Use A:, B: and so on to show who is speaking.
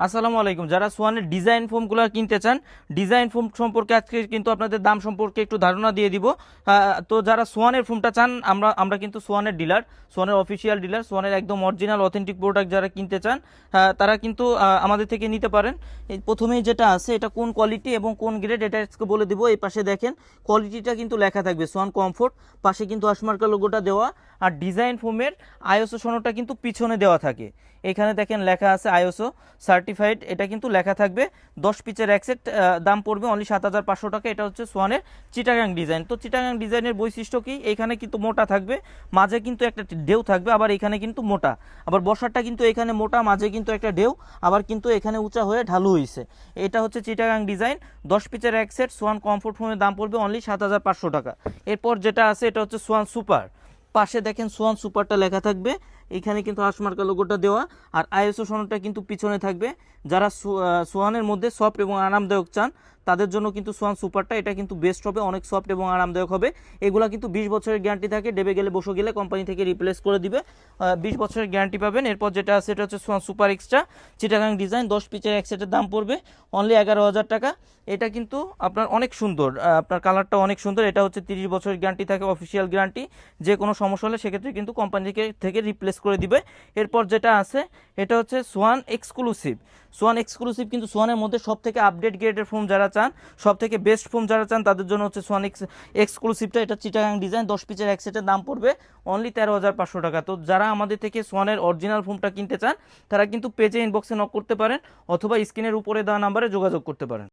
A: আসসালামু আলাইকুম। যারা সোয়ানের ডিজাইন ফোমগুলো কিনতে চান, ডিজাইন ফোম সম্পর্কে আজকে কিন্তু আপনাদের দাম সম্পর্কে একটু ধারণা দিয়ে দিব। তো যারা সোয়ানের ফোমটা চান, আমরা আমরা কিন্তু সোয়ানের ডিলার, সোয়ানের অফিসিয়াল ডিলার, সোয়ানের একদম অরিজিনাল অথেন্টিক প্রোডাক্ট যারা কিনতে চান তারা কিন্তু আমাদের থেকে নিতে পারেন। এই প্রথমেই যেটা আছে এটা কোন কোয়ালিটি এবং কোন গ্রেড এটা আজকে বলে দিব। এই পাশে দেখেন কোয়ালিটিটা কিন্তু লেখা থাকবে সোয়ান কমফোর্ট, পাশে কিন্তু আশমার্কা লোগোটা দেওয়া, আর ডিজাইন ফোমের আইএসও সনদটা কিন্তু পিছনে দেওয়া থাকে। এখানে দেখেন লেখা আছে আইএসও সার্টিফাইড, এটা কিন্তু লেখা থাকবে। 10 পিচের এক সেট, দাম পড়বে অনলি 7,500 টাকা। এটা হচ্ছে সোয়ানের চিটাগাং ডিজাইন। তো চিটাগাং ডিজাইনের বৈশিষ্ট্য কি, এখানে কিন্তু মোটা থাকবে, মাঝে কিন্তু একটা ঢেউ থাকবে, আবার এখানে কিন্তু মোটা, আবার বসারটা কিন্তু এখানে মোটা, মাঝে কিন্তু একটা ঢেউ, আবার কিন্তু এখানে উঁচা হয়ে ঢালু হয়েছে। এটা হচ্ছে চিটাগাং ডিজাইন, 10 পিচের এক সেট, সোয়ান কমফোর্ট ফোমের দাম পড়বে অনলি 7,500 টাকা। এরপর যেটা আছে এটা হচ্ছে সোয়ান সুপার, পাশে দেখেন সোয়ান সুপারটা লেখা থাকবে, এখানে কিন্তু হাঁসমার্কা লোগোটা দেওয়া, আর আইএসও সনদটা কিন্তু পিছনে থাকবে। যারা সোয়ানের মধ্যে সফট এবং আরামদায়ক চান তাদের জন্য কিন্তু সোয়ান সুপারটা, এটা কিন্তু বেস্ট হবে, অনেক সফট এবং আরামদায়ক হবে। এগুলা কিন্তু 20 বছরের গ্যারান্টি থাকে, ডেবে গেলে বসে গেলে কোম্পানি থেকে রিপ্লেস করে দিবে, 20 বছরের গ্যারান্টি পাবেন। এরপর যেটা আছে এটা হচ্ছে Schwann super extra Chittagong design, 10 পিচের এক সেটের দাম পড়বে অনলি 11,000 টাকা। এটা কিন্তু আপনার অনেক সুন্দর, আপনার কালারটা অনেক সুন্দর। এটা হচ্ছে 30 বছরের গ্যারান্টি থাকে, অফিসিয়াল গ্যারান্টি, যে কোনো সমস্যা হলে সেক্ষেত্রে কিন্তু কোম্পানি থেকে রিপ্লেস করে দিবে। এরপর যেটা আছে এটা হচ্ছে সোয়ান এক্সক্লুসিভ। সোয়ান এক্সক্লুসিভ কিন্তু সোয়ানের মধ্যে সব থেকে আপডেট গ্রেডের ফোম যারা চান, সব থেকে বেস্ট ফোম যারা চান তাদের জন্য হচ্ছে সোয়ান এক্সক্লুসিভটা। এটা চিটাগাং ডিজাইন, 10 পিচের এক সেটের দাম পড়বে অনলি 13,500 টাকা। তো যারা আমাদের থেকে সোয়ানের অরিজিনাল ফোমটা কিনতে চান তারা কিন্তু পেজে ইনবক্সে নক করতে পারেন, অথবা স্ক্রিনের উপরে দেওয়া নাম্বারে যোগাযোগ করতে পারেন।